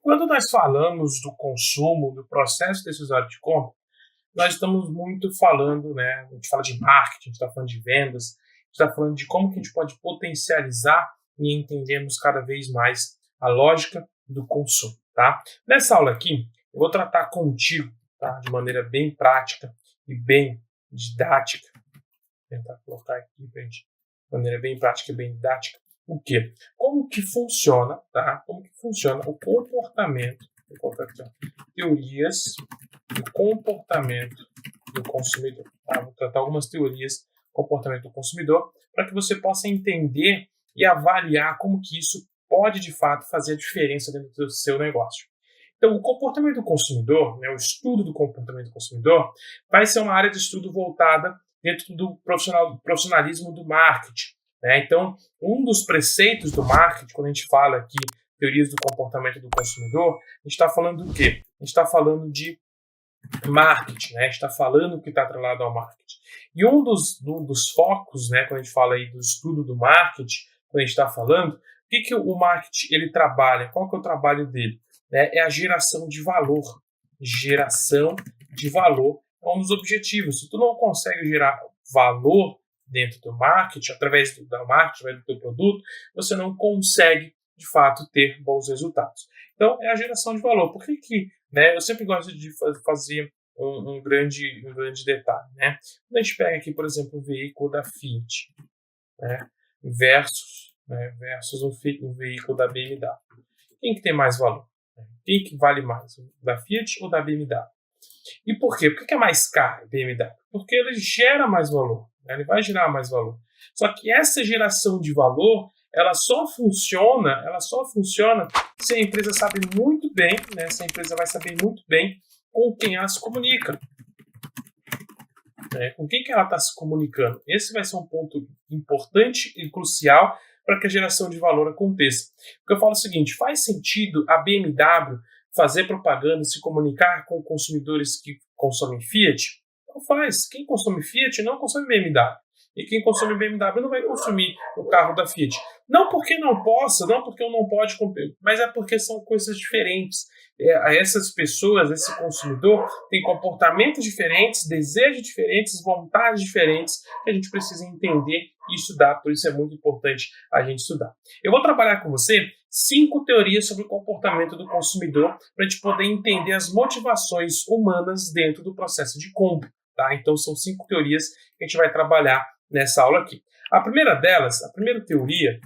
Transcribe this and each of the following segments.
Quando nós falamos do consumo, do processo decisório de compra, nós estamos muito falando, né? A gente fala de marketing, a gente está falando de vendas, a gente está falando de como que a gente pode potencializar e entendermos cada vez mais a lógica do consumo, tá? Nessa aula aqui, eu vou tratar contigo, tá? De maneira bem prática e bem didática. Vou tentar colocar aqui para a gente, de maneira bem prática e bem didática. O quê? Como que funciona, tá? Como que funciona o comportamento, vou colocar aqui, ó, teorias do comportamento do consumidor. Tá? Vou tratar algumas teorias do comportamento do consumidor para que você possa entender e avaliar como que isso pode, de fato, fazer a diferença dentro do seu negócio. Então, o comportamento do consumidor, né, o estudo do comportamento do consumidor, vai ser uma área de estudo voltada dentro do profissionalismo do marketing. Né? Então, um dos preceitos do marketing, quando a gente fala aqui teorias do comportamento do consumidor, a gente está falando do quê? A gente está falando de marketing, né? A gente está falando o que está atrelado ao marketing. E um dos focos, né, quando a gente fala aí do estudo do marketing, quando a gente está falando, o que o marketing ele trabalha? Qual que é o trabalho dele? É a geração de valor. Geração de valor é um dos objetivos. Se tu não consegue gerar valor dentro do marketing, através do marketing, através do teu produto, você não consegue, de fato, ter bons resultados. Então, é a geração de valor. Por que né, eu sempre gosto de fazer um grande detalhe, né? Quando a gente pega aqui, por exemplo, o veículo da Fiat, né, versus um veículo da BMW. Quem que tem mais valor? Quem que vale mais? Da Fiat ou da BMW? E por quê? Por que é mais caro a BMW? Porque ele gera mais valor, né? Ele vai gerar mais valor. Só que essa geração de valor, ela só funciona se a empresa sabe muito bem, né? Se a empresa vai saber muito bem com quem ela se comunica. Né? Com quem que ela está se comunicando. Esse vai ser um ponto importante e crucial para que a geração de valor aconteça. Porque eu falo o seguinte, faz sentido a BMW fazer propaganda, se comunicar com consumidores que consomem Fiat? Não faz. Quem consome Fiat não consome BMW. E quem consome BMW não vai consumir o carro da Fiat. Não porque não possa, não porque não pode comprar, mas é porque são coisas diferentes. Essas pessoas, esse consumidor, tem comportamentos diferentes, desejos diferentes, vontades diferentes, que a gente precisa entender e estudar, por isso é muito importante a gente estudar. Eu vou trabalhar com você 5 teorias sobre o comportamento do consumidor para a gente poder entender as motivações humanas dentro do processo de compra. Tá? Então são 5 teorias que a gente vai trabalhar nessa aula aqui. A primeira delas, a primeira teoria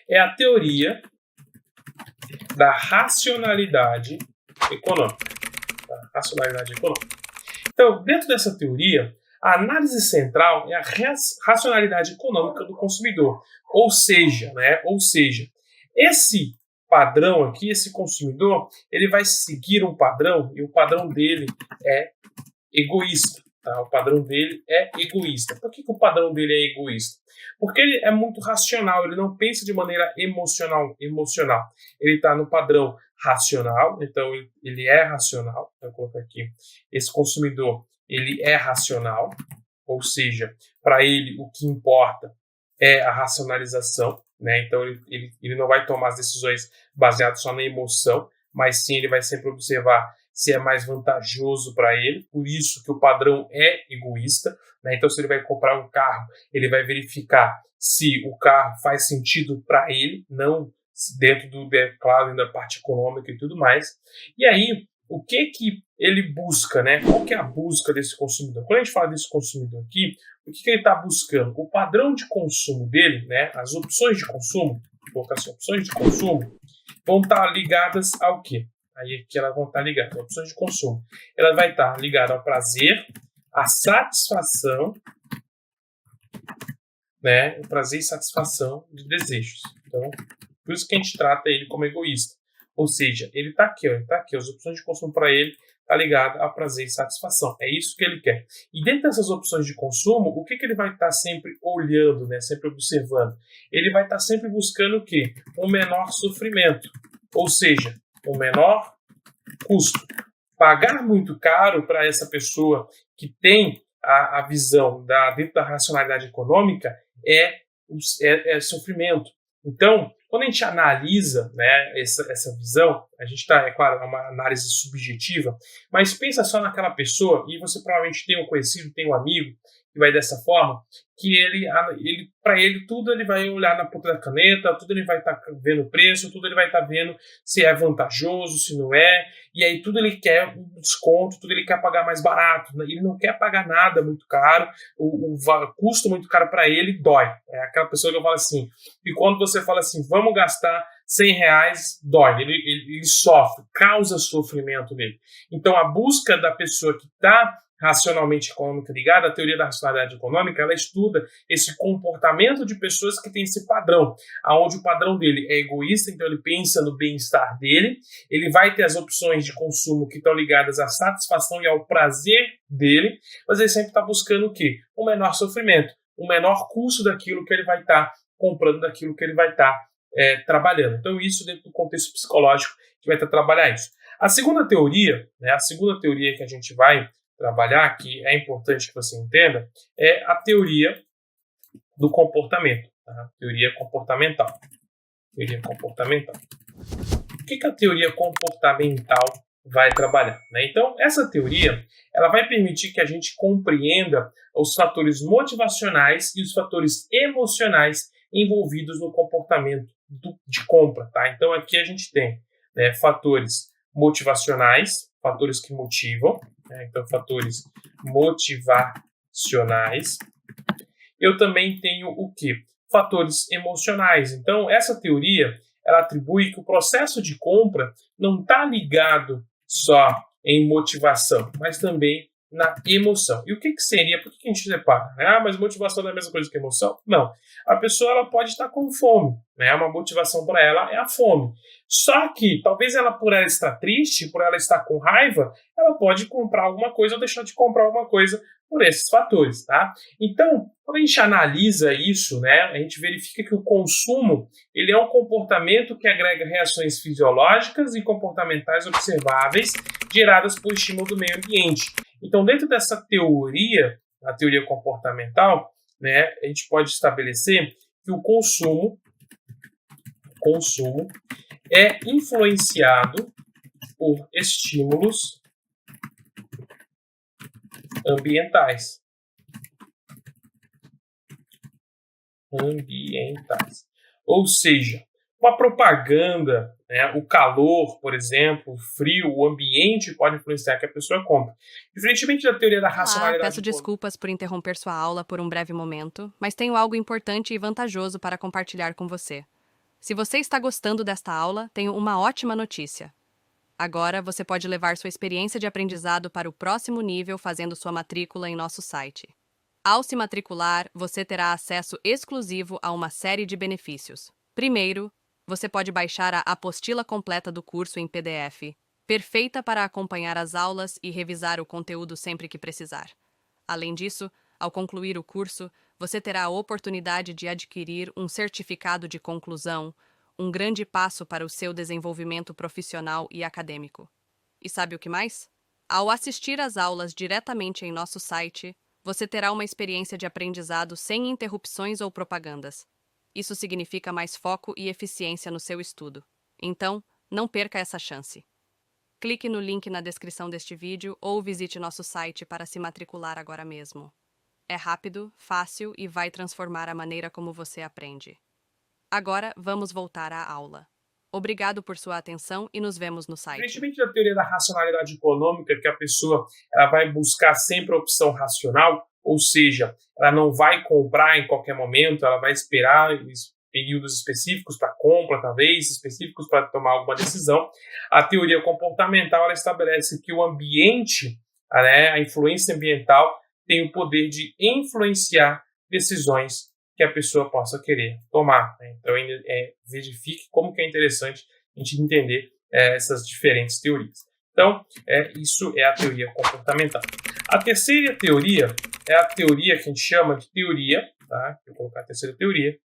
é a teoria da racionalidade econômica. Então, dentro dessa teoria, a análise central é a racionalidade econômica do consumidor. Ou seja, esse padrão aqui, esse consumidor, ele vai seguir um padrão e o padrão dele é egoísta. Tá? O padrão dele é egoísta. Por que o padrão dele é egoísta? Porque ele é muito racional, ele não pensa de maneira emocional. Ele está no padrão racional, então ele é racional. Vou colocar aqui. Esse consumidor, ele é racional, ou seja, para ele o que importa é a racionalização, né? Então ele não vai tomar as decisões baseadas só na emoção, mas sim ele vai sempre observar se é mais vantajoso para ele, por isso que o padrão é egoísta, né? Então se ele vai comprar um carro, ele vai verificar se o carro faz sentido para ele, não dentro claro, da parte econômica e tudo mais. E aí, o que ele busca, né? Qual que é a busca desse consumidor? Quando a gente fala desse consumidor aqui, o que ele está buscando? O padrão de consumo dele, né? As opções de consumo, vou colocar assim, opções de consumo, vão estar ligadas ao quê? Aí aqui elas vão estar ligadas a opções de consumo. Ela vai estar ligada ao prazer, à satisfação, né? O prazer e satisfação de desejos. Então, por isso que a gente trata ele como egoísta. Ou seja, ele está aqui, as opções de consumo para ele está ligada a prazer e satisfação. É isso que ele quer. E dentro dessas opções de consumo, o que ele vai estar sempre olhando, né? Sempre observando? Ele vai estar sempre buscando o quê? Um menor sofrimento. Ou seja, um menor custo. Pagar muito caro para essa pessoa que tem a visão dentro da racionalidade econômica é sofrimento. Então, quando a gente analisa, né, essa visão, a gente está, é claro, é uma análise subjetiva, mas pensa só naquela pessoa, e você provavelmente tem um conhecido, tem um amigo que vai dessa forma, que ele para ele, tudo ele vai olhar na ponta da caneta, tudo ele vai estar vendo o preço, tudo ele vai estar vendo se é vantajoso, se não é, e aí tudo ele quer um desconto, tudo ele quer pagar mais barato, né? Ele não quer pagar nada muito caro, o custo muito caro para ele dói. É aquela pessoa que eu falo assim, e quando você fala assim, vamos gastar R$ 100, dói, ele sofre, causa sofrimento nele. Então a busca da pessoa que está racionalmente econômica ligada, a teoria da racionalidade econômica, ela estuda esse comportamento de pessoas que têm esse padrão, aonde o padrão dele é egoísta, então ele pensa no bem-estar dele, ele vai ter as opções de consumo que estão ligadas à satisfação e ao prazer dele, mas ele sempre está buscando o quê? O menor sofrimento, o menor custo daquilo que ele vai estar comprando, daquilo que ele vai estar trabalhando. Então isso dentro do contexto psicológico que vai estar trabalhar isso. A segunda teoria, né, a segunda teoria que a gente vai trabalhar, que é importante que você entenda, é a teoria do comportamento, tá? Teoria comportamental. Teoria comportamental. O que a teoria comportamental vai trabalhar, né? Então, essa teoria ela vai permitir que a gente compreenda os fatores motivacionais e os fatores emocionais envolvidos no comportamento de compra, tá? Então, aqui a gente tem, né, fatores motivacionais, fatores que motivam, né? Então, fatores motivacionais. Eu também tenho o quê? Fatores emocionais. Então, essa teoria ela atribui que o processo de compra não está ligado só em motivação, mas também na emoção. E o que seria? Por que a gente separa? Mas motivação não é a mesma coisa que emoção? Não. A pessoa ela pode estar com fome, né? Uma motivação para ela é a fome. Só que, talvez ela, por ela estar triste, por ela estar com raiva, ela pode comprar alguma coisa ou deixar de comprar alguma coisa por esses fatores, tá? Então, quando a gente analisa isso, né, a gente verifica que o consumo ele é um comportamento que agrega reações fisiológicas e comportamentais observáveis geradas por estímulo do meio ambiente. Então, dentro dessa teoria, a teoria comportamental, né, a gente pode estabelecer que o consumo é influenciado por estímulos ambientais. Ou seja, uma propaganda, né, o calor, por exemplo, o frio, o ambiente pode influenciar que a pessoa compre. Diferentemente da teoria da racionalidade... Peço desculpas por interromper sua aula por um breve momento, mas tenho algo importante e vantajoso para compartilhar com você. Se você está gostando desta aula, tenho uma ótima notícia. Agora você pode levar sua experiência de aprendizado para o próximo nível fazendo sua matrícula em nosso site. Ao se matricular, você terá acesso exclusivo a uma série de benefícios. Primeiro, você pode baixar a apostila completa do curso em PDF, perfeita para acompanhar as aulas e revisar o conteúdo sempre que precisar. Além disso, ao concluir o curso, você terá a oportunidade de adquirir um certificado de conclusão, um grande passo para o seu desenvolvimento profissional e acadêmico. E sabe o que mais? Ao assistir às aulas diretamente em nosso site, você terá uma experiência de aprendizado sem interrupções ou propagandas. Isso significa mais foco e eficiência no seu estudo. Então, não perca essa chance. Clique no link na descrição deste vídeo ou visite nosso site para se matricular agora mesmo. É rápido, fácil e vai transformar a maneira como você aprende. Agora, vamos voltar à aula. Obrigado por sua atenção e nos vemos no site. Diferentemente da teoria da racionalidade econômica, que a pessoa ela vai buscar sempre a opção racional, ou seja, ela não vai comprar em qualquer momento, ela vai esperar períodos específicos para compra, talvez, específicos para tomar alguma decisão. A teoria comportamental ela estabelece que o ambiente, né, a influência ambiental, tem o poder de influenciar decisões que a pessoa possa querer tomar, né? Então, verifique como que é interessante a gente entender essas diferentes teorias. Então, isso é a teoria comportamental. A terceira teoria é a teoria que a gente chama de teoria, tá? Vou colocar a terceira teoria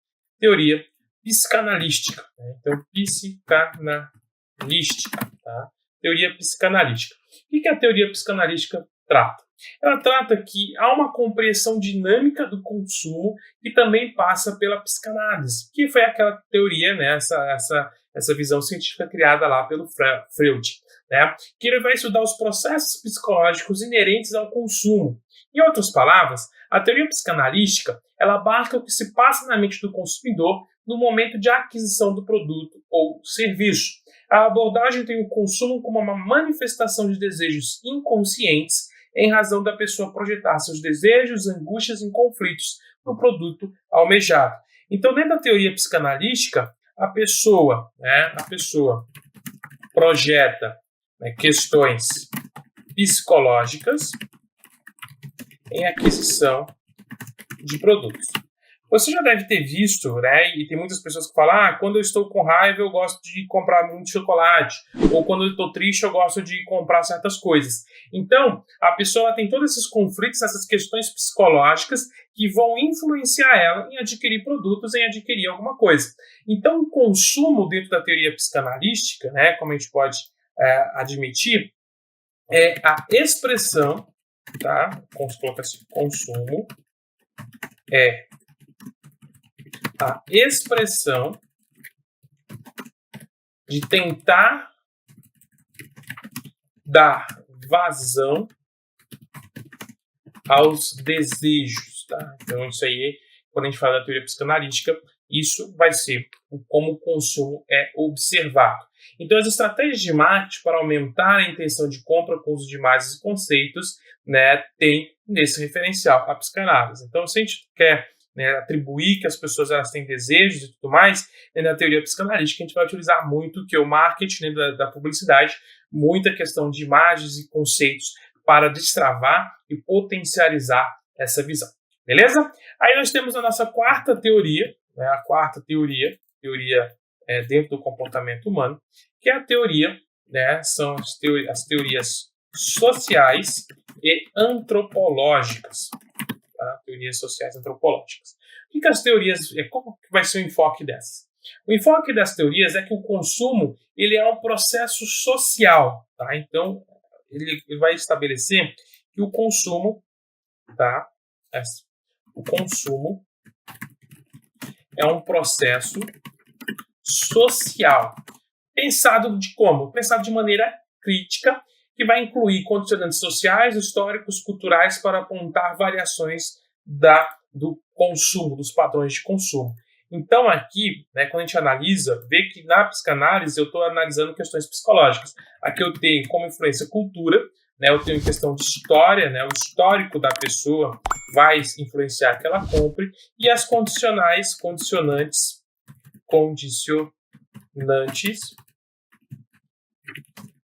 psicanalística, né? Então, psicanalística, tá? Teoria psicanalítica. O que a teoria psicanalítica trata? Ela trata que há uma compreensão dinâmica do consumo que também passa pela psicanálise, que foi aquela teoria, né, essa visão científica criada lá pelo Freud, né, que ele vai estudar os processos psicológicos inerentes ao consumo. Em outras palavras, a teoria psicanalística ela abarca o que se passa na mente do consumidor no momento de aquisição do produto ou serviço. A abordagem tem o consumo como uma manifestação de desejos inconscientes em razão da pessoa projetar seus desejos, angústias e conflitos no produto almejado. Então, dentro da teoria psicanalística, a pessoa projeta, né, questões psicológicas em aquisição de produtos. Você já deve ter visto, né, e tem muitas pessoas que falam, quando eu estou com raiva eu gosto de comprar muito chocolate, ou quando eu estou triste eu gosto de comprar certas coisas. Então, a pessoa tem todos esses conflitos, essas questões psicológicas que vão influenciar ela em adquirir produtos, em adquirir alguma coisa. Então, o consumo dentro da teoria psicanalística, né, como a gente pode admitir, é a expressão, tá? Vamos colocar assim, consumo é a expressão de tentar dar vazão aos desejos, tá? Então, isso aí, quando a gente fala da teoria psicanalítica, isso vai ser como o consumo é observado. Então, as estratégias de marketing para aumentar a intenção de compra com o uso de imagens e conceitos, né, tem nesse referencial a psicanálise. Então, se a gente quer, né, atribuir que as pessoas elas têm desejos e tudo mais, na teoria psicanalística a gente vai utilizar muito que o marketing, né, da publicidade, muita questão de imagens e conceitos para destravar e potencializar essa visão. Beleza? Aí nós temos a nossa quarta teoria, né, a quarta teoria dentro do comportamento humano, que é a teoria, né, são as teorias sociais e antropológicas. Tá? Teorias sociais e antropológicas. O que as teorias, como vai ser o enfoque dessas? O enfoque das teorias é que o consumo ele é um processo social. Tá? Então, ele vai estabelecer que o consumo, tá? O consumo é um processo social. Pensado de como? Pensado de maneira crítica, que vai incluir condicionantes sociais, históricos, culturais para apontar variações do consumo, dos padrões de consumo. Então, aqui, né, quando a gente analisa, vê que na psicanálise eu estou analisando questões psicológicas. Aqui eu tenho como influência cultura, né, eu tenho questão de história, né, o histórico da pessoa vai influenciar que ela compre, e as condicionantes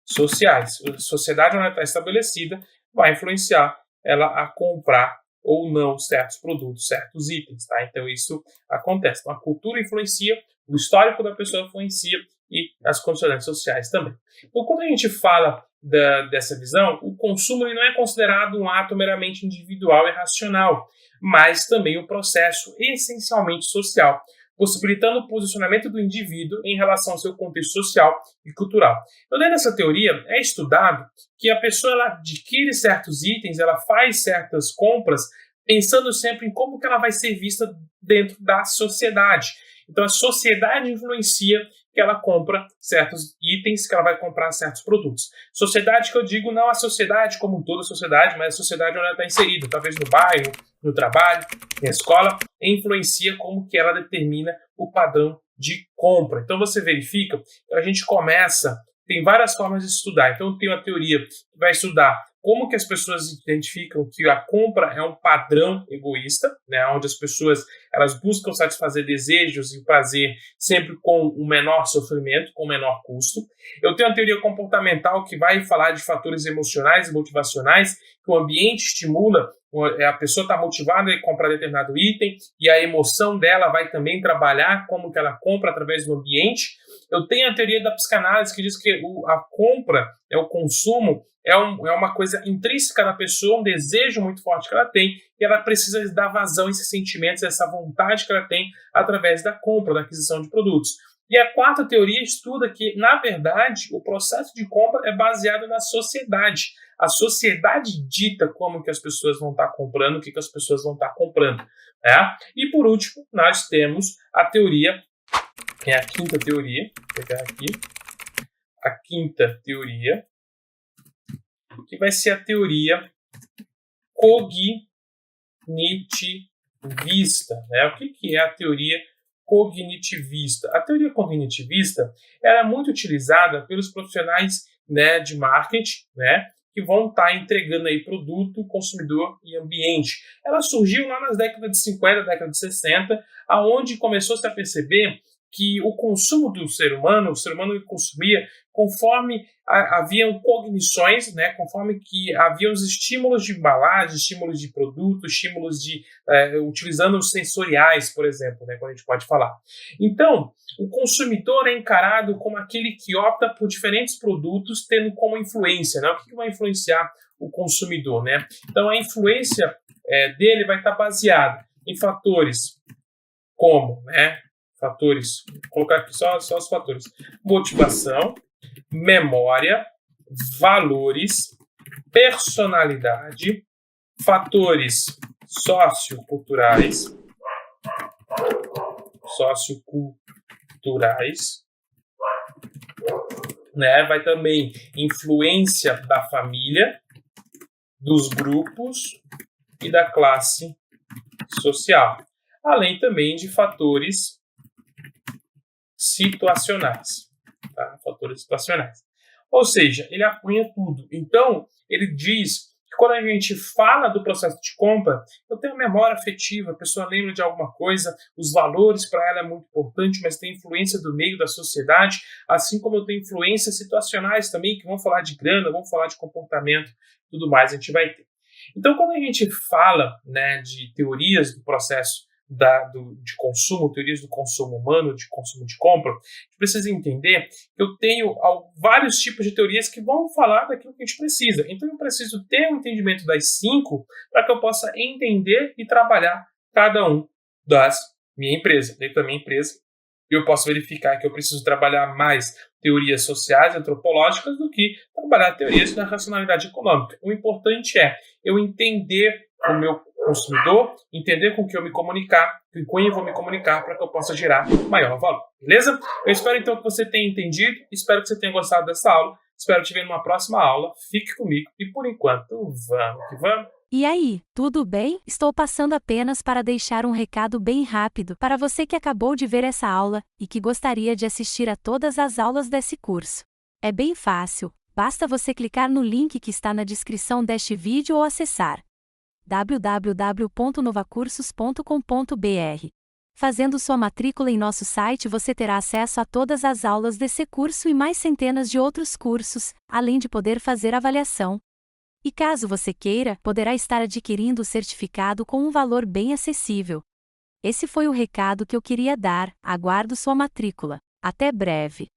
sociais. A sociedade onde ela está estabelecida vai influenciar ela a comprar ou não certos produtos, certos itens. Tá? Então, isso acontece. Então, a cultura influencia, o histórico da pessoa influencia e as condicionantes sociais também. Então, quando a gente fala dessa visão, o consumo ele não é considerado um ato meramente individual e racional, mas também um processo essencialmente social, possibilitando o posicionamento do indivíduo em relação ao seu contexto social e cultural. Então, dentro dessa teoria, é estudado que a pessoa ela adquire certos itens, ela faz certas compras, pensando sempre em como que ela vai ser vista dentro da sociedade. Então, a sociedade influencia que ela compra certos itens, que ela vai comprar certos produtos. Sociedade que eu digo não a sociedade como toda a sociedade, mas a sociedade onde ela está inserida, talvez no bairro, no trabalho, na escola, influencia como que ela determina o padrão de compra. Então, você verifica, a gente começa, tem várias formas de estudar. Então, tem uma teoria que vai estudar como que as pessoas identificam que a compra é um padrão egoísta, né, onde as pessoas elas buscam satisfazer desejos e prazer sempre com o menor sofrimento, com o menor custo. Eu tenho a teoria comportamental que vai falar de fatores emocionais e motivacionais que o ambiente estimula, a pessoa está motivada a comprar determinado item e a emoção dela vai também trabalhar como que ela compra através do ambiente. Eu tenho a teoria da psicanálise que diz que a compra, o consumo, é uma coisa intrínseca na pessoa, um desejo muito forte que ela tem, e ela precisa dar vazão a esses sentimentos, a essa vontade que ela tem através da compra, da aquisição de produtos. E a quarta teoria estuda que, na verdade, o processo de compra é baseado na sociedade. A sociedade dita como que as pessoas vão estar comprando, o que as pessoas vão estar comprando. Né? E, por último, nós temos a teoria, que é a quinta teoria, vou pegar aqui, a quinta teoria, que vai ser a teoria cognitivista. Né? O que é a teoria cognitivista? A teoria cognitivista ela é muito utilizada pelos profissionais, né, de marketing, né, que vão estar entregando aí produto, consumidor e ambiente. Ela surgiu lá nas décadas de 50, década de 60, aonde começou-se a perceber que o consumo do ser humano, ele consumia conforme haviam cognições, né, conforme que haviam os estímulos de embalagem, estímulos de produto, estímulos de utilizando os sensoriais, por exemplo, né, quando a gente pode falar. Então, o consumidor é encarado como aquele que opta por diferentes produtos, tendo como influência, né? O que vai influenciar o consumidor, né? Então, a influência dele vai estar baseada em fatores como, né? Fatores, vou colocar aqui só os fatores: motivação, memória, valores, personalidade, fatores socioculturais, né? Vai também influência da família, dos grupos e da classe social, além também de fatores situacionais, tá? Fatores situacionais. Ou seja, ele apunha tudo. Então, ele diz que quando a gente fala do processo de compra, eu tenho memória afetiva, a pessoa lembra de alguma coisa, os valores para ela é muito importante, mas tem influência do meio da sociedade, assim como eu tenho influências situacionais também, que vão falar de grana, vão falar de comportamento, tudo mais a gente vai ter. Então, quando a gente fala, né, de teorias do processo de consumo, teorias do consumo humano, de consumo de compra, a gente precisa entender que eu tenho vários tipos de teorias que vão falar daquilo que a gente precisa. Então, eu preciso ter um entendimento das 5 para que eu possa entender e trabalhar cada um das minha empresa. Dentro da minha empresa, eu posso verificar que eu preciso trabalhar mais teorias sociais, antropológicas, do que trabalhar teorias da racionalidade econômica. O importante é eu entender o meu consumidor, entender com que eu me comunicar, com quem eu vou me comunicar para que eu possa gerar maior valor. Beleza? Eu espero então que você tenha entendido, espero que você tenha gostado dessa aula, espero te ver numa próxima aula, fique comigo e por enquanto, vamos que vamos. E aí, tudo bem? Estou passando apenas para deixar um recado bem rápido para você que acabou de ver essa aula e que gostaria de assistir a todas as aulas desse curso. É bem fácil, basta você clicar no link que está na descrição deste vídeo ou acessar www.novacursos.com.br. Fazendo sua matrícula em nosso site você terá acesso a todas as aulas desse curso e mais centenas de outros cursos, além de poder fazer avaliação. E caso você queira, poderá estar adquirindo o certificado com um valor bem acessível. Esse foi o recado que eu queria dar, aguardo sua matrícula. Até breve!